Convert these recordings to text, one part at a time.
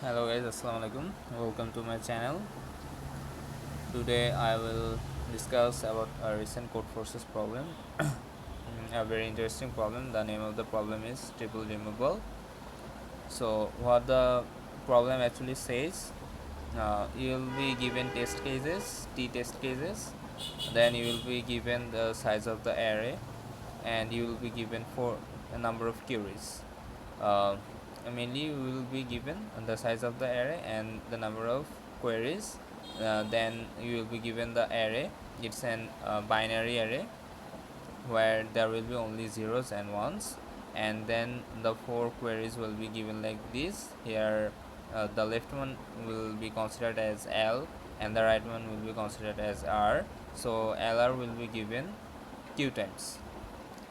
Hello guys, assalamu alaikum. Welcome to my channel. Today I will discuss about a recent Codeforces problem. A very interesting problem. The name of the problem is triple removable. So what the problem actually says, you will be given test cases, t test cases. Then you will be given the size of the array, and you will be given for a number of queries. Uh, Mainly, you will be given the size of the array and the number of queries. Then you will be given the array. It's an binary array where there will be only zeros and ones, and then the four queries will be given like this. Here the left one will be considered as L and the right one will be considered as R. So LR will be given q times,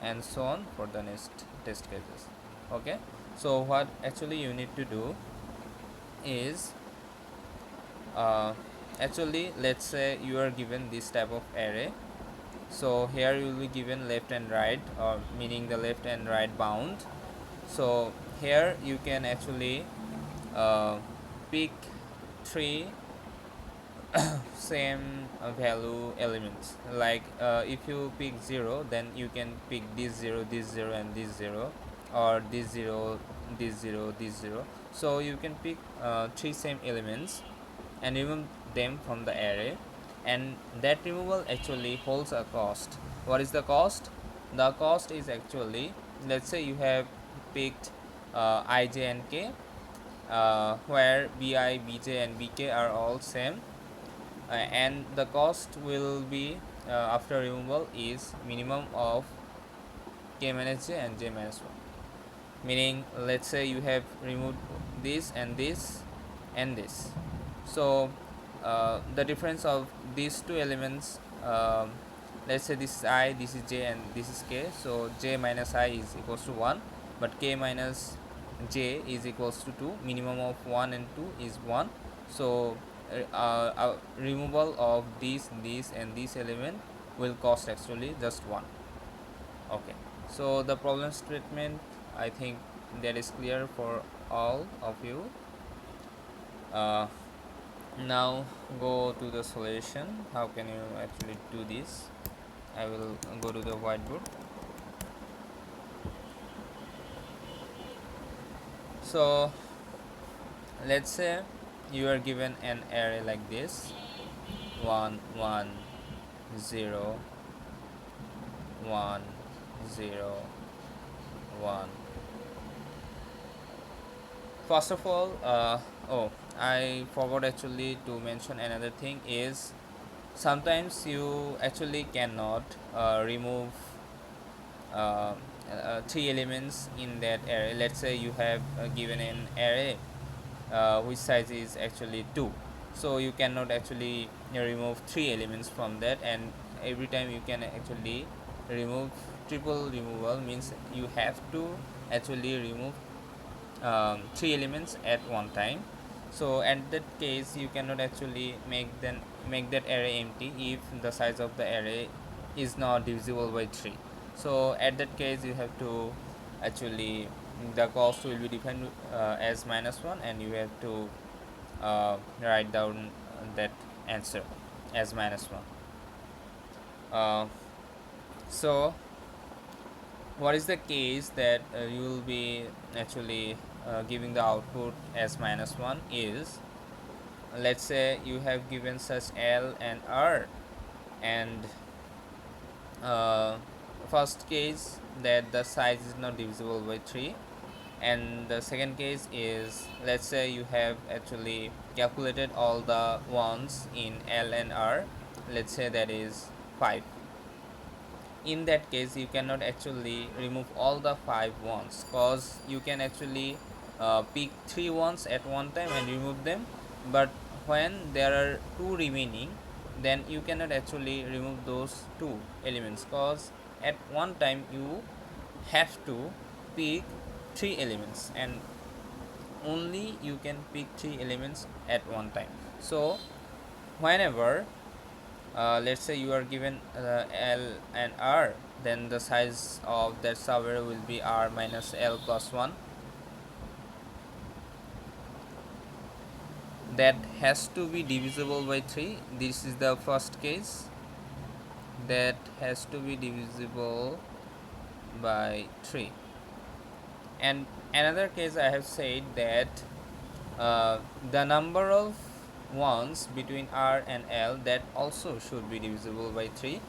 and so on for the next test cases. Okay, so what actually you need to do is, uh, actually let's say you are given this type of array. So here you will be given left and right, or meaning the left and right bound. So here you can actually uh, pick three same value elements. Like if you pick 0, then you can pick this 0, this 0 and this 0, or this 0, this 0, this 0. So you can pick three same elements and remove them from the array, and that removal actually holds a cost. What is the cost? The cost is actually, let's say you have picked I, j and k, where bi, bj and bk are all same, and the cost will be, after removal, is minimum of k minus j and j minus 1. Meaning, let's say you have removed this and this and this. So the difference of these two elements, let's say this is I, this is j and this is k. So j minus I is equals to 1, but k minus j is equals to 2. Minimum of 1 and 2 is 1. So removal of this and this element will cost actually just 1. Okay, so the problem statement, I think that is clear for all of you. uh, Now go to the solution. How can you actually do this? I will go to the whiteboard. So let's say you are given an array like this: 1 1 0 1 0 1. First of all, oh, I forgot actually to mention another thing is, sometimes you actually cannot remove three elements in that array. Let's say you have given an array which size is actually 2, so you cannot actually remove three elements from that, and every time you can actually remove. Triple removal means you have to actually remove three elements at one time. So at that case you cannot actually make that array empty if the size of the array is not divisible by 3. So at that case you have to actually, the cost will be defined as -1, and you have to write down that answer as -1. So what is the case that you will be actually giving the output as -1 is, let's say you have given such L and R, and first case that the size is not divisible by 3, and the second case is, let's say you have actually calculated all the ones in L and R, let's say that is 5. In that case you cannot actually remove all the 5 ones, cause you can actually pick 3 ones at one time and remove them, but when there are 2 remaining, then you cannot actually remove those 2 elements, cause at one time you have to pick 3 elements, and only you can pick 3 elements at one time. So whenever, let's say you are given L and R, then the size of that subarray will be R minus L plus 1. that has to be divisible by 3. This is the first case, that has to be divisible by 3. And another case I have said that the number of ones between R and L, that also should be divisible by 3,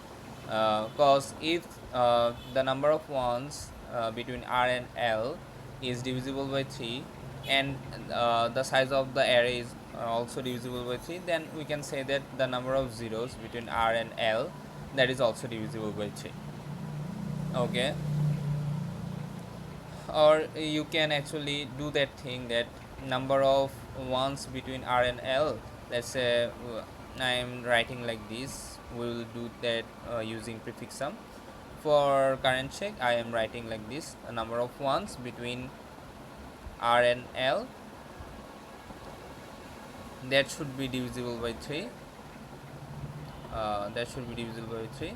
because if the number of ones between R and L is divisible by 3, and the size of the array is also divisible by 3, then we can say that the number of zeros between R and L, that is also divisible by 3. Okay. Or you can actually do that thing, that number of ones between R and L, let's say I am writing like this, we will do that using prefix sum. For current check, I am writing like this: a number of ones between R and L, that should be divisible by 3. That should be divisible by 3.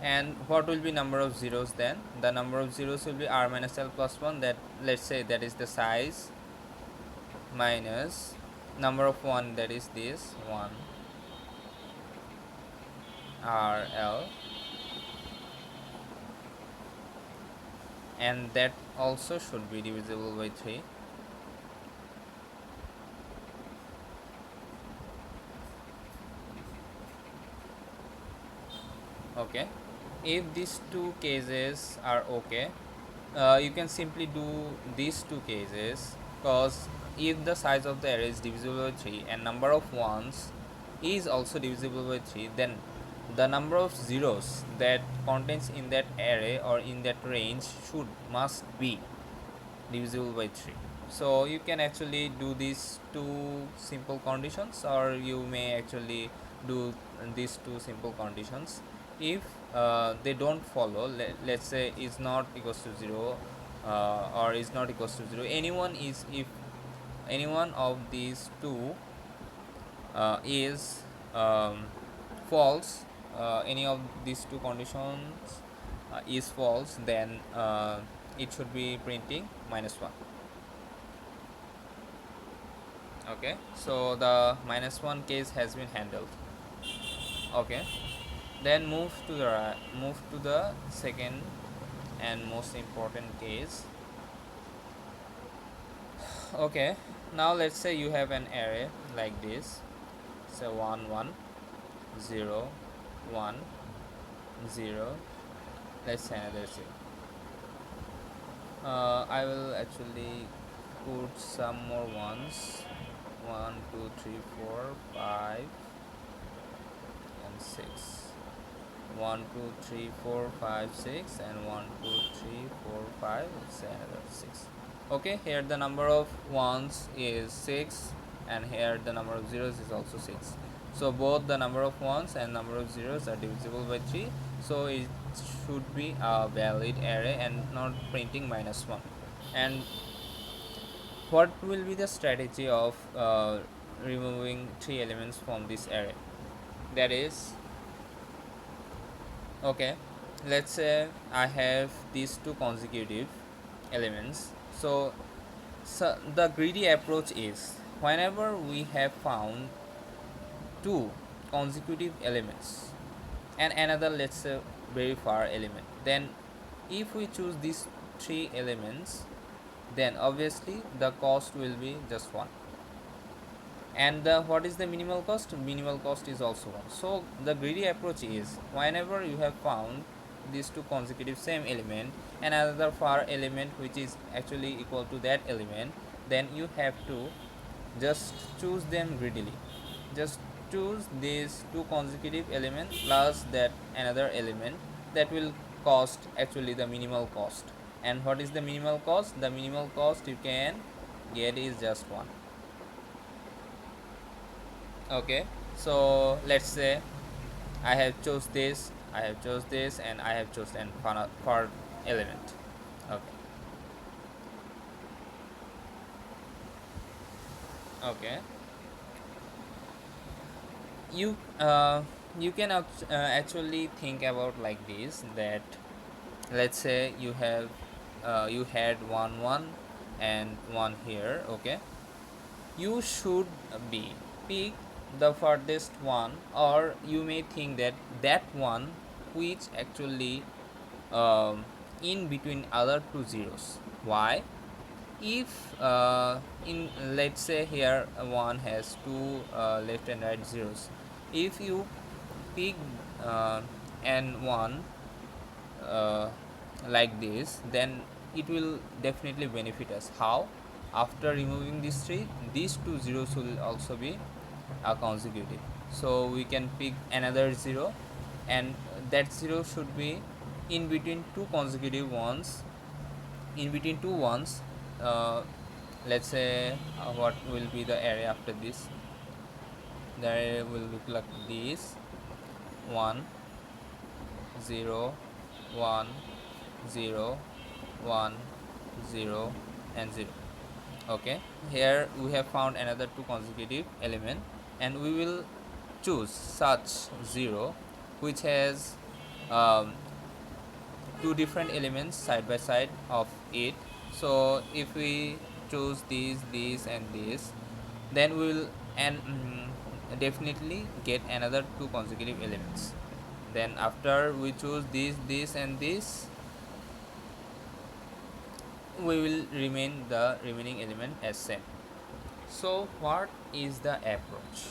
And what will be number of zeros then? The number of zeros will be R minus L plus 1, that let's say that is the size, minus number of 1, that is this 1 R L, and that also should be divisible by 3. Okay, if these two cases are okay, you can simply do these two cases, because if the size of the array is divisible by 3 and number of ones is also divisible by 3, then the number of zeros that contains in that array or in that range must be divisible by 3. So you can actually do these two simple conditions, or you may actually do these two simple conditions. If they don't follow, let's say is not equals to 0, or is not equals to 0, if any one of these two is false, any of these two conditions is false, then it should be printing -1. Okay, so the -1 case has been handled. Okay, then move to the second and most important case. Okay, now let's say you have an array like this, so 1 1 0 1 0. Let's say another 0. I will actually put some more ones: 1 2 3 4 5 and 6. 1 2 3 4 5 6, and 1 2 3 4 5, let's say another 6. Okay, here the number of ones is 6, and here the number of zeros is also 6. So both the number of ones and number of zeros are divisible by 3, so it should be a valid array and not printing -1. And what will be the strategy of removing 3 elements from this array? That is, okay, let's say I have these two consecutive elements. So the greedy approach is, whenever we have found two consecutive elements and another, let's say, very far element, then if we choose these 3 elements, then obviously the cost will be just 1. And what is the minimal cost? Minimal cost is also 1. So the greedy approach is, whenever you have found these two consecutive same element and another far element which is actually equal to that element, then you have to just choose them greedily. Just choose these two consecutive elements plus that another element, that will cost actually the minimal cost. And what is the minimal cost? The minimal cost you can get is just 1. Okay, so let's say I have chose this, and I have chosen for element. Okay, okay, you you can actually think about like this, that let's say you had 1 1 and 1 here. Okay, you should be pick the furthest one, or you may think that that one which actually in between other two zeros. Why? If in, let's say here, one has two left and right zeros, if you pick uh, and one uh, like this, then it will definitely benefit us. How? After removing these three, these two zeros will also be consecutive, so we can pick another zero, and that zero should be in between two consecutive ones, in between two ones. uh, let's say what will be the array after this. The array will look like this: 1 0 1 0 1 0 and 0. Okay, here we have found another two consecutive element, and we will choose such 0 which has um, two different elements side by side of it. So if we choose these and this, then we will and definitely get another two consecutive elements. Then after we choose this and this, we will remain the remaining element as same. So what is the approach?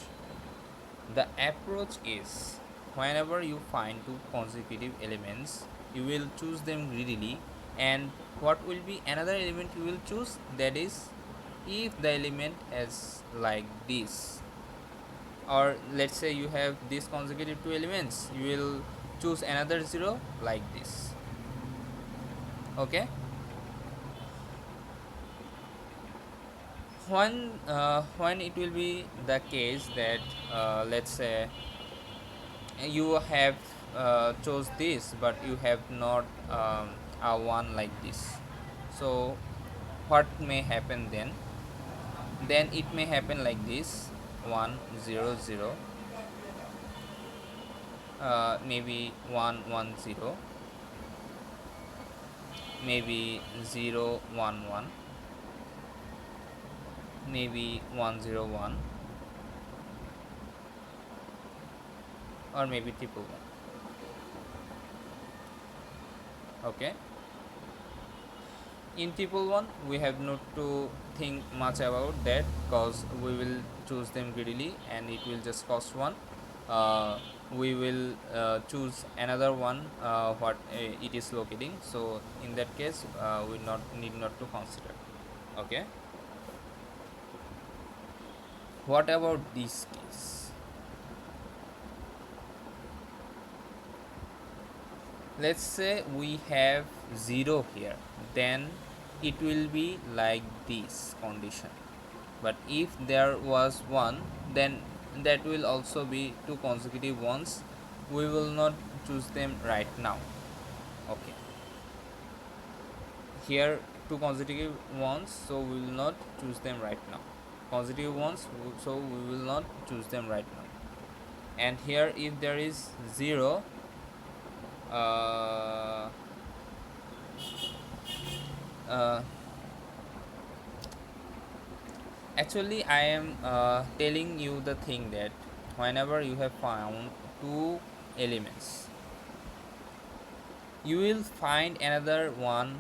The approach is, whenever you find two consecutive elements, you will choose them greedily, and what will be another element you will choose, that is, if the element is like this, or let's say you have these consecutive two elements, you will choose another zero like this. Okay, when it will be the case that let's say you have chose this, but you have not a one like this. So what may happen then? Then it may happen like this: 1 0 0, maybe 1 1 0, maybe 0 1 1, maybe 1 0 1, or maybe triple one. Okay, in triple one we have not to think much about that, because we will choose them greedily and it will just cost one. We will choose another one what it is locating, so in that case we not need not to consider. Okay, what about this case? Let's say we have 0 here, then it will be like this condition. But if there was 1, then that will also be two consecutive ones. We will not choose them right now. Okay, here two consecutive ones, so we will not choose them right now. Consecutive ones, so we will not choose them right now. And here if there is 0, uh, uh, actually I am telling you the thing that whenever you have found two elements, you will find another one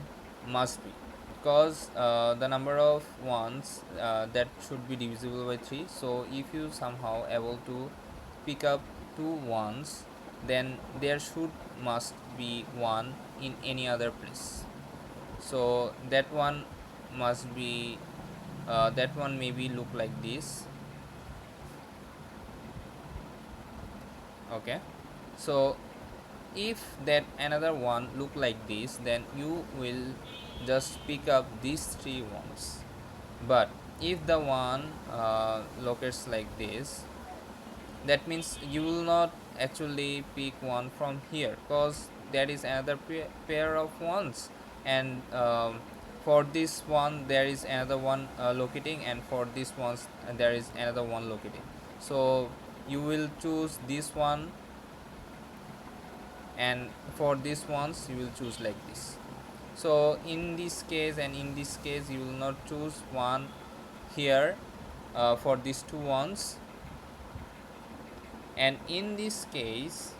must be, because the number of ones that should be divisible by 3. So if you somehow able to pick up two ones, then there should must be one in any other place. So that one must be that one maybe look like this. Okay, so if that another one look like this, then you will just pick up these three ones. But if the one locates like this, that means you will not actually pick one from here, because there is another pair of ones, and for this one there is another one locating, and for this ones there is another one locating. So you will choose this one, and for these ones you will choose like this. So in this case and in this case you will not choose 1 here for these two ones, and in this case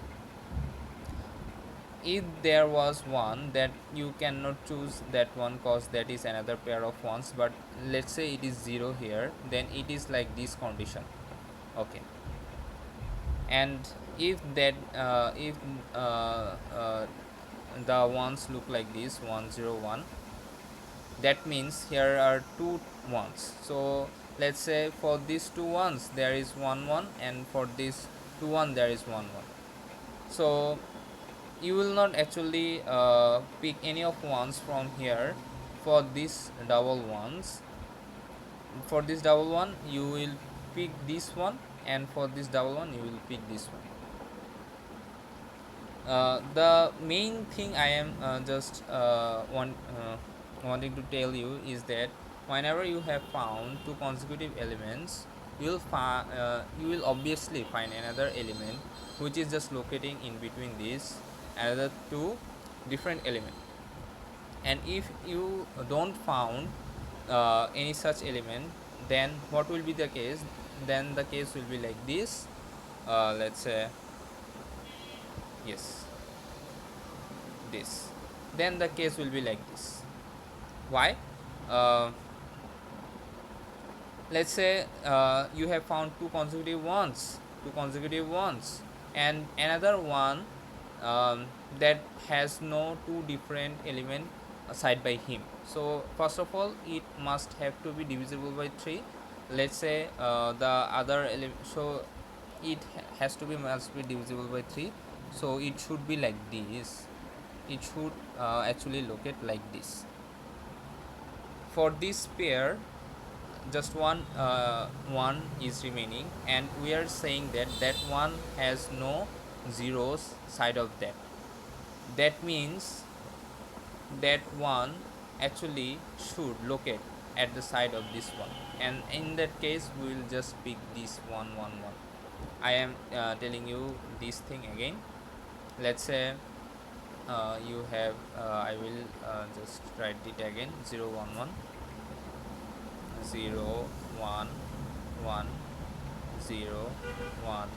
if there was one, that you cannot choose that one cause that is another pair of ones, but let's say it is 0 here, then it is like this condition. Okay, and if that if the ones look like this 1 0 1, that means here are two ones. So let's say for these two ones there is 1 1, and for this 2 1 there is 1 1. So you will not actually pick any of ones from here for this double ones. For this double one you will pick this one, and for this double one you will pick this one. The main thing I am wanting to tell you is that whenever you have found two consecutive elements, you will obviously find another element which is just locating in between these another two different elements. And if you don't found any such element, then what will be the case? Then the case will be like this. Let's say yes, this, then the case will be like this. Why? uh, let's say you have found two consecutive ones, and another one that has no two different element side by him. So first of all it must have to be divisible by 3. Let's say the other element, so it has to be must be divisible by 3, so it should be like this. It should actually locate like this. For this pair just one is remaining, and we are saying that that one has no zeros side of that. That means that one actually should locate at the side of this one, and in that case we will just pick this 1 1 1. I am telling you this thing again. Let's say you have I will just write it again: 0 1 1, 0 1 1, 0 1,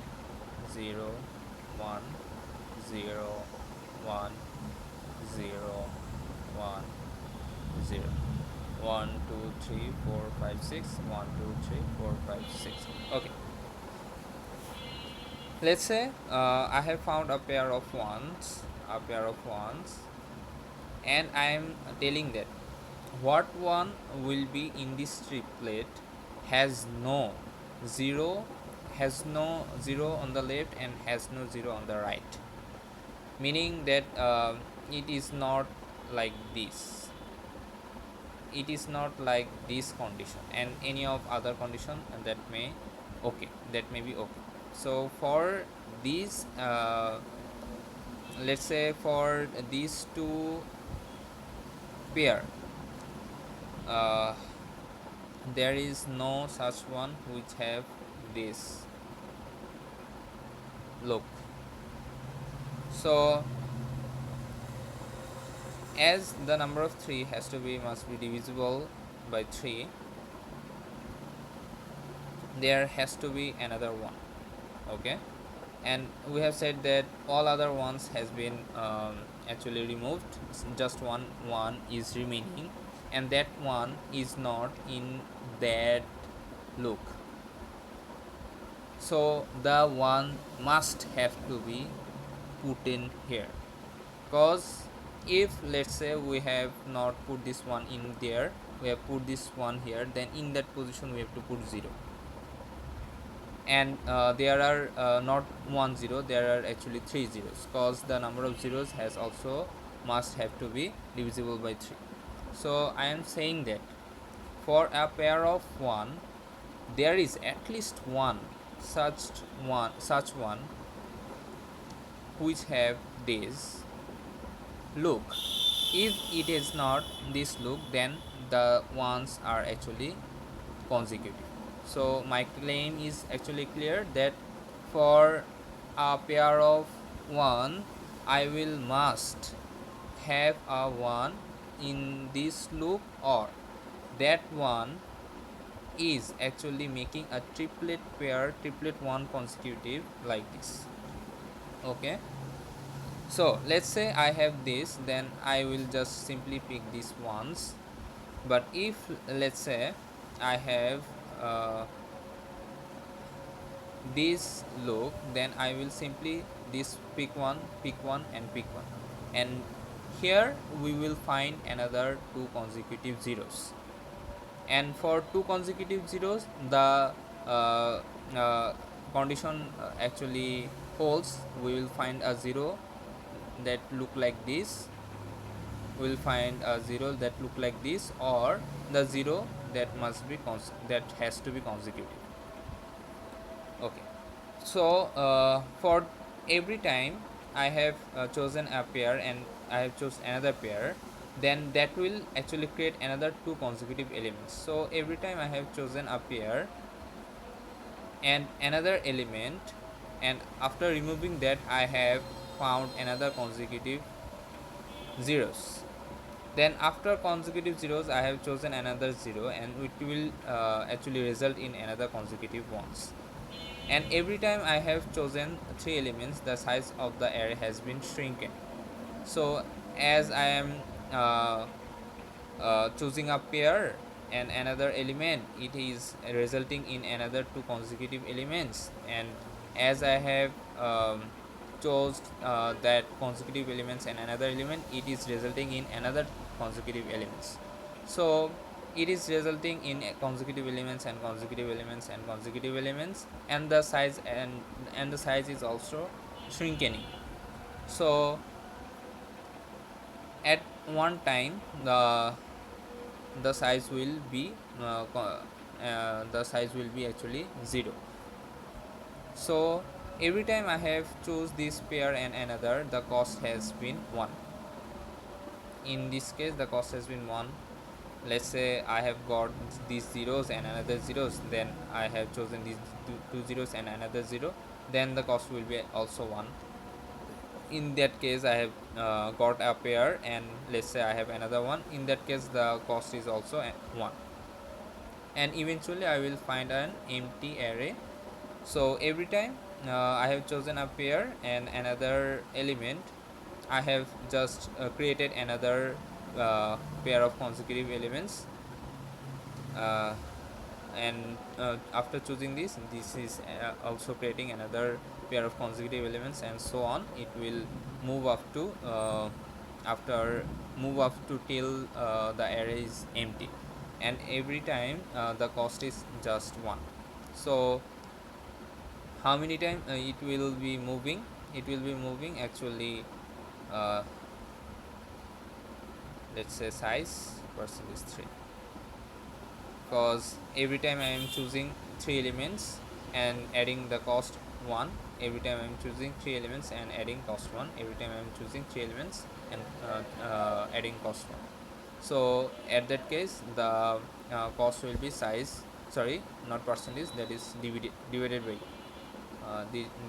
0 1, 0 1, 0 1, 0 1 2 3 4 5 6, 1 2 3 4 5 6. Okay, let's say I have found a pair of ones, and I am telling that what one will be in this triplet has no 0, has no 0 on the left and has no 0 on the right, meaning that it is not like this, it is not like this condition, and any of other condition that may be okay. So for these let's say for these two pair uh, there is no such one which have this look. So as the number of 3 must be divisible by 3, there has to be another one. Okay, and we have said that all other ones has been actually removed, just one is remaining, and that one is not in that look. So the one must have to be put in here, because if let's say we have not put this one in there, we have put this one here, then in that position we have to put 0, and there are not 1 0, there are actually 3 zeros, because the number of zeros has also must have to be divisible by 3. So I am saying that for a pair of 1 there is at least such one which have this look. If it is not this look, then the ones are actually consecutive. So my claim is actually clear that for a pair of 1 I will must have a 1 in this loop, or that one is actually making a triplet pair, triplet one consecutive like this. Okay, so let's say I have this, then I will just simply pick this once. But if let's say I have this loop, then I will simply this pick one and pick one, and here we will find another two consecutive zeros, and for two consecutive zeros the uh, uh, condition actually holds. We will find a zero that look like this, we will find a zero that look like this, or the zero that must be that has to be consecutive. Okay, so for every time I have chosen a pair and I have chosen another pair, then that will actually create another two consecutive elements. So every time I have chosen a pair and another element, and after removing that I have found another consecutive zeros, then after consecutive zeros I have chosen another zero, and it will actually result in another consecutive ones. And every time I have chosen three elements, the size of the array has been shrinking. So as I am uh, choosing a pair and another element, it is resulting in another two consecutive elements, and as I have chose that consecutive elements and another element, it is resulting in another consecutive elements. So it is resulting in consecutive elements and consecutive elements and consecutive elements, and the size and the size is also shrinking. So at one time the size will be the size will be actually 0. So every time I have choose this pair and another, the cost has been 1. In this case the cost has been 1. Let's say I have got these zeros and another zeros, then I have chosen these two zeros and another zero, then the cost will be also 1. In that case I have got a pair and let's say I have another one, in that case the cost is also 1, and eventually I will find an empty array. So every time I have chosen a pair and another element, I have just created another pair of consecutive elements, uh, and after choosing this is also creating another pair of consecutive elements, and so on. It will move up to after move up to till the array is empty, and every time the cost is just 1. So how many times it will be moving? It will be moving actually, uh, let's say size percentage 3, because every time I am choosing 3 elements and adding the cost 1, every time I am choosing 3 elements and adding cost 1, every time I am choosing 3 elements and adding cost 1. So at that case the cost will be size, sorry, not percentage, that is divided by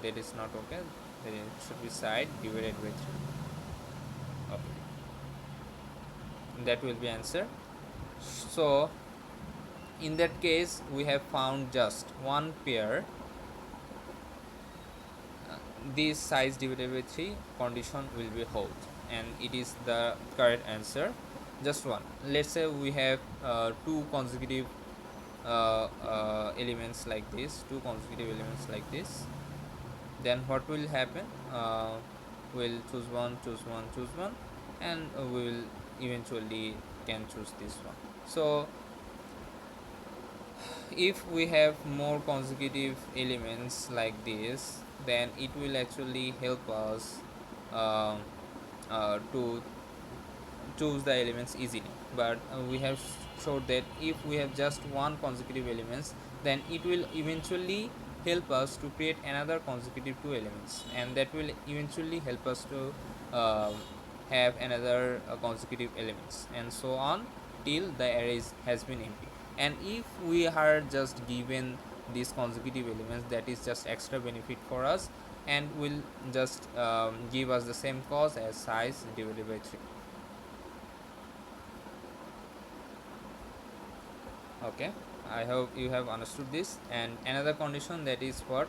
that is not okay, then it should be side divided by 3. Okay, that will be answer. So in that case we have found just one pair, this size divided by 3 condition will be hold, and it is the correct answer, just one. Let's say we have two consecutive elements like this, two consecutive elements like this, then what will happen? We'll choose one, choose one, choose one, and we will eventually can choose this one. So if we have more consecutive elements like this, then it will actually help us um, to choose the elements easily. But we have showed that if we have just one consecutive elements, then it will eventually help us to create another consecutive two elements, and that will eventually help us to uh, have another consecutive elements, and so on till the array has been empty. And if we are just given these consecutive elements, that is just extra benefit for us, and will just give us the same cost as size divided by 3. Okay, I hope you have understood this. And another condition, that is what,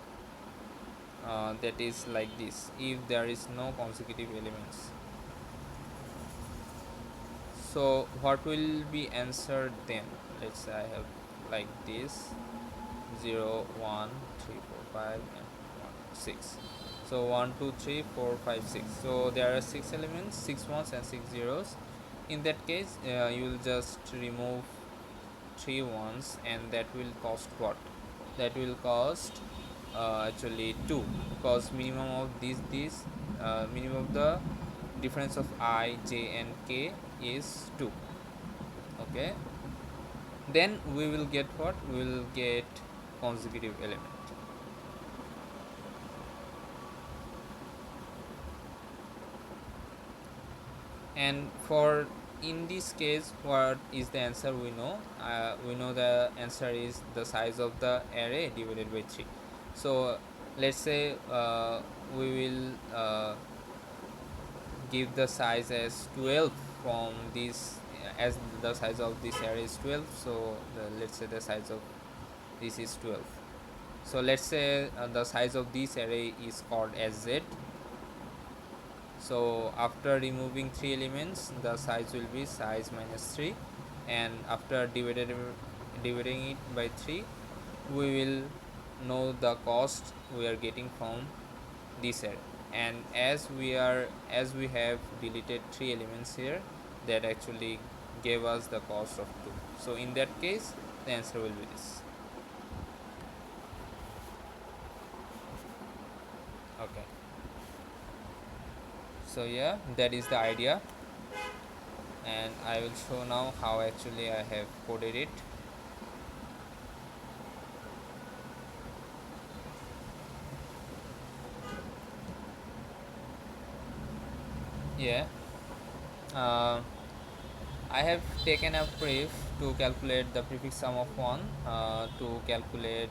that is like this: if there is no consecutive elements. So what will be answered then? Let's say I have like this: 0 1 3 4 5 and 1 6. So 1 2 3 4 5 6. So there are 6 elements, 6 ones and 6 zeros. In that case, you will just remove 3 ones, and that will cost what? That will cost actually 2, because minimum of these minimum of the difference of I, j and k is 2. Okay, then we will get what? We will get consecutive element. And for in this case, what is the answer? We know the answer is the size of the array divided by 3. So let's say we will give the size as 12 from this, as the size of this array is 12. So let's say the size of this is 12. So let's say the size of this array is called as z. So after removing 3 elements, the size will be size minus 3, and after dividing it by 3, we will know the cost we are getting from this array. And as we have deleted 3 elements here, that actually gave us the cost of 2. So in that case, the answer will be this. Okay, so yeah, that is the idea, and I will show now how actually I have coded it. Yeah, uh, I have taken a pref to calculate the prefix sum of 1, to calculate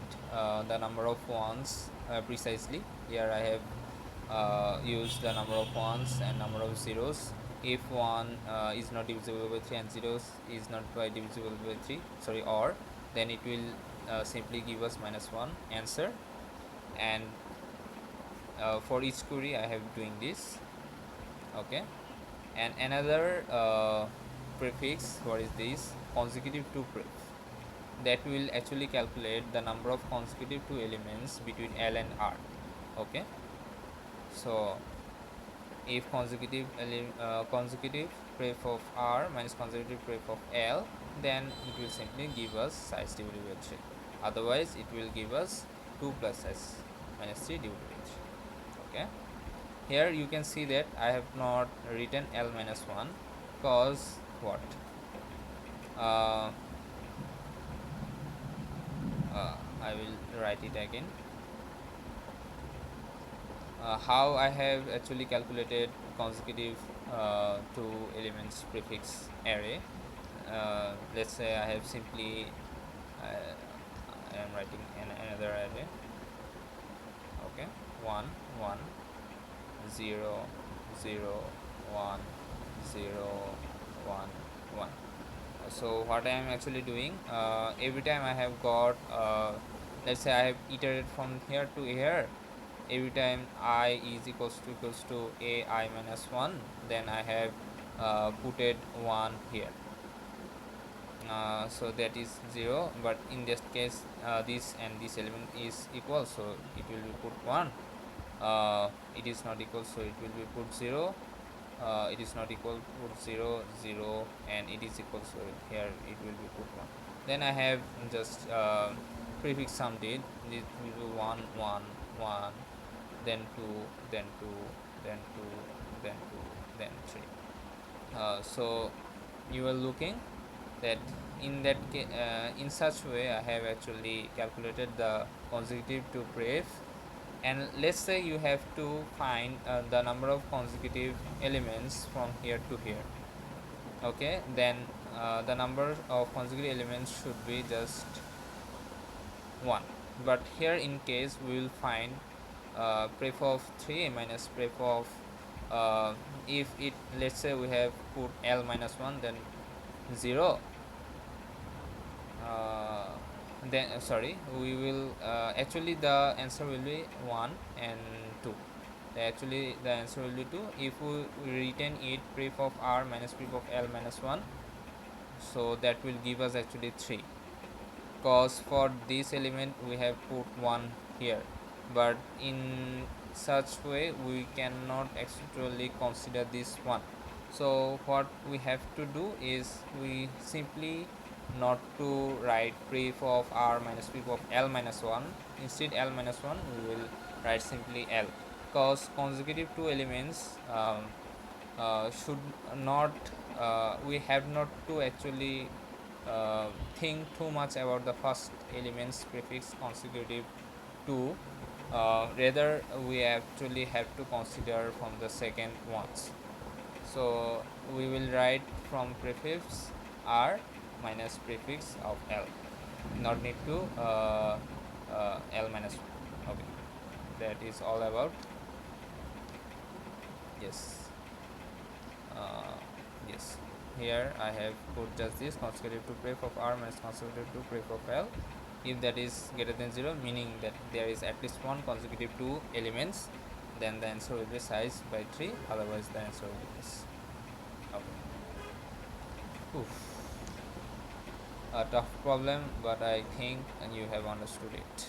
the number of ones precisely. Here I have used the number of ones and number of zeros. If 1 is not divisible by 3 and zeros is not by divisible by 3, sorry, or, then it will simply give us -1 answer. And for each query I have doing this. Okay, and another prefix, what is this? Consecutive to pref, that will actually calculate the number of consecutive 2 elements between L and R. Okay, so if consecutive pref of R minus consecutive pref of L, then it will simply give us size divided by 3. Otherwise it will give us 2 plus size minus 3 divided by 3. Okay, here you can see that I have not written L minus 1, because what, uh, I will write it again. How I have actually calculated consecutive 2 elements prefix array. Let's say I have simply I am writing another array. Okay, 1 1 0 0 1 0 1 1. So what I am actually doing, every time I have got let's say I have iterated from here to here. Every time I is equals to a I minus 1, then I have put it 1 here. So that is 0, but in this case this and this element is equal, so it will be put 1. It is not equal, so it will be put 0. It is not equal, put 0 0, and it is equal, so here it will be put 1. Then I have just prefix summed it. This will be 1 1 1, then 2, then 2, then 2, then 2, then 3. So you are looking that in such way I have actually calculated the consecutive to pref. And let's say you have to find the number of consecutive elements from here to here. Okay, then the number of consecutive elements should be just 1. But here in case we will find pref of 3 minus pref of if it, let's say we have put L minus 1, then 0, then sorry, we will actually the answer will be 1 and 2. Actually the answer will be 2 if we retain it pref of r minus pref of l minus 1, so that will give us actually 3, because for this element we have put 1 here, but in such way we cannot actually consider this one. So what we have to do is we simply not to write pref of r minus pref of l minus 1, instead l minus 1 we will write simply l, because consecutive two elements should not we have not to actually think too much about the first element's prefix consecutive to, rather we actually have to consider from the second ones. So we will write from prefix r minus prefix of l, not need to l minus 1. Okay, that is all about. Yes. uh, yes, here I have put just this consecutive to pref of r minus consecutive to pref of l. If that is greater than 0, meaning that there is at least one consecutive two elements, then the answer will be size by 3, otherwise the answer will be this. Okay. Oof. A tough problem, but I think you have understood it.